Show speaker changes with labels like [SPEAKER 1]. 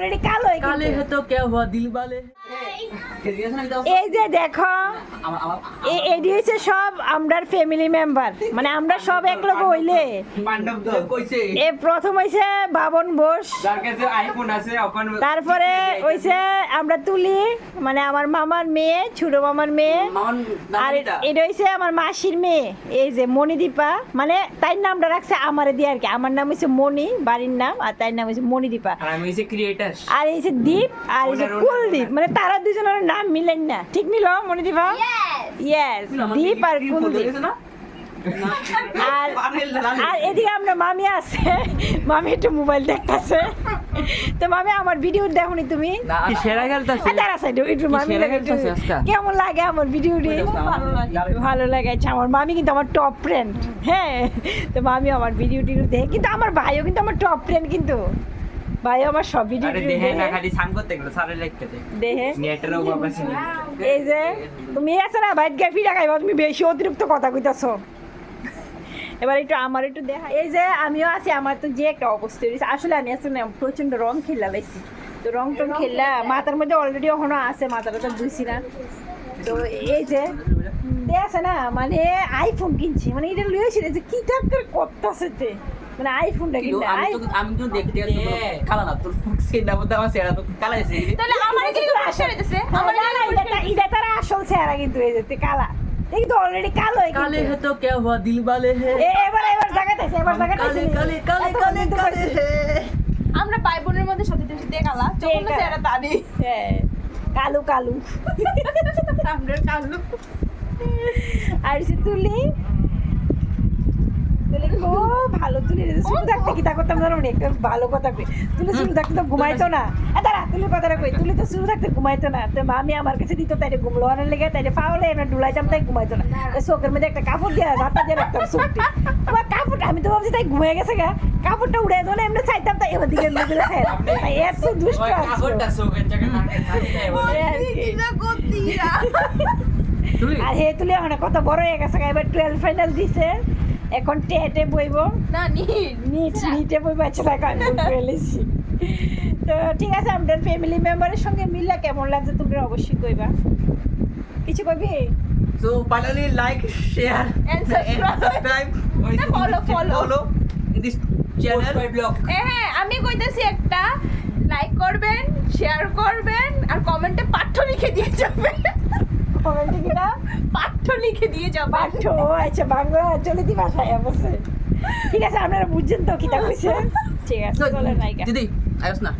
[SPEAKER 1] Already কালো
[SPEAKER 2] काले है तो क्या हुआ दिल वाले
[SPEAKER 1] এই যে দেখো এডি হচ্ছে সব আমরার ফ্যামিলি মেম্বার মানে আমরা সব এক লগে হইলে
[SPEAKER 2] पांडव तो কইছে
[SPEAKER 1] এ প্রথম হইছে বাবন বোস
[SPEAKER 2] যার কাছে আইফোন আছে ওখানে
[SPEAKER 1] তারপরে হইছে আমরা তুলি মানে আমার মামার মেয়ে ছোট মামার মেয়ে আর এটা হইছে আমার মাসির মেয়ে এই যে মণিদীপা মানে তাই নামটা রাখছে আমারে দিয়ে আর কি আমার নাম হইছে মণি বাড়ির নাম আর তাই নাম হইছে মণিদীপা
[SPEAKER 2] আর আমি হইছে ক্রিয়েটর
[SPEAKER 1] আর এই যে দীপ আর এই যে কুলদীপ মানে তারা দুজনের নাম মিলেন না ঠিক নিল মণিদীপা ইয়েস দীপ আর কুলদীপ আর আর এদিকে আমরা মামি আছে মামি একটু মোবাইল দেখতেছে তো মামি আমার ভিডিও দেখোনি তুমি
[SPEAKER 2] কি সেরা খেলতাছে
[SPEAKER 1] তারা সাইড একটু মামি
[SPEAKER 2] সেরা
[SPEAKER 1] লাগে
[SPEAKER 2] খেলতাছে আজকে
[SPEAKER 1] কেমন লাগে আমার ভিডিওটি ভালো লাগে আচ্ছা আমার মামি কিন্তু আমার টপ ফ্রেন্ড হ্যাঁ তো মামি আমার ভিডিওটি দেখে কিন্তু আমার ভাইও কিন্তু আমার টপ ফ্রেন্ড কিন্তু ভাই আমার সব ভিডিও
[SPEAKER 2] আরে দেখে না খালি সাং করতে গেল সারে লিখতে দে
[SPEAKER 1] দেখে
[SPEAKER 2] নেটের অভাব আছে
[SPEAKER 1] এই যে তুমি আছে না ভাই গাফি টাকাইবা তুমি বেশি অতিরিক্ত কথা কইতাছো এবার একটু আমার একটু দেখা এই যে আমিও আছি আমার তো যে একটা অবস্থা হয়েছে আসলে আমি আসলে না প্রচণ্ড রং খেলা লাইছি তো রং টং খেললা মাথার মধ্যে অলরেডি এখনো আছে মাথাটা তো ধুইছি না তো এই যে আছে না মানে আইফোন কিনছি মানে এটা লইছি যে কি টাকার করতেছে তে মানে আইফোনটা কিনলে
[SPEAKER 2] আমি তো দেখতে কালা না তোর সেটা মধ্যে আমার সেটা তো কালা এসে
[SPEAKER 3] তাহলে আমার কি আসল হইতেছে
[SPEAKER 1] আমার এটা তারা আসল চেহারা কিন্তু এই যে কালা এই তো অলরেডি কালো
[SPEAKER 2] काले है तो क्या हुआ दिल वाले है
[SPEAKER 1] এবার জায়গাটাইছে এবার জায়গাটাইছে
[SPEAKER 2] काले काले काले काले है
[SPEAKER 3] আমরা ভাই বোনের মধ্যে সাথে সাথে কালা যখন সেরা তানি
[SPEAKER 1] হ্যাঁ কালু কালু
[SPEAKER 3] আমরা কালো
[SPEAKER 1] আর সে তুলি তুলি খুব ভালো তুলি শুধু থাকতে কি তা করতাম ধরো একটা ভালো কথা কই তুলি শুধু থাকতে তো ঘুমাইতো না দাঁড়া তুলি কথাটা কই তুলি তো শুধু থাকতে ঘুমাইতো না তো মামি আমার কাছে দিত তাই ঘুমলো আনার লেগে তাই ফাউলে এমন ডুলাইতাম তাই ঘুমাইতো না চোখের মধ্যে একটা কাপড় দিয়ে হাতটা দিয়ে রাখতাম চোখটি আমার কাপড়টা আমি তো ভাবছি তাই ঘুমিয়ে গেছে গা কাপড়টা উড়ে যখন এমনি চাইতাম তাই এবার দিকে তাই এত দুষ্ট
[SPEAKER 2] কাগজটা সোগের জায়গা না
[SPEAKER 3] এটা গতিরা
[SPEAKER 1] আর হে তুলি এখন কত বড় হয়ে গেছে এবার 12 ফাইনাল দিছে এখন টেটে বইব
[SPEAKER 3] না
[SPEAKER 1] নিটে বইব আচ্ছা টাকা আমি বলেছি তো ঠিক আছে আমাদের ফ্যামিলি মেম্বারের সঙ্গে মিললে কেমন লাগছে তোমরা অবশ্যই কইবা কিছু কইবি
[SPEAKER 2] So finally like, share
[SPEAKER 3] And subscribe. Follow
[SPEAKER 2] in this channel.
[SPEAKER 3] হ্যাঁ আমি কইতাছি একটা লাইক করবেন শেয়ার করবেন আর কমেন্টে পাঠ্য লিখে দিয়ে যাবেন
[SPEAKER 1] কমেন্টে কিনা
[SPEAKER 3] পাঠ্য লিখে দিয়ে যাবেন
[SPEAKER 1] পাঠ্য আচ্ছা বাংলা চলিতি ভাষায় অবশ্যই ঠিক আছে আপনারা বুঝছেন তো কিটা কইছে ঠিক আছে চলে নাইকা
[SPEAKER 2] দিদি আয়স না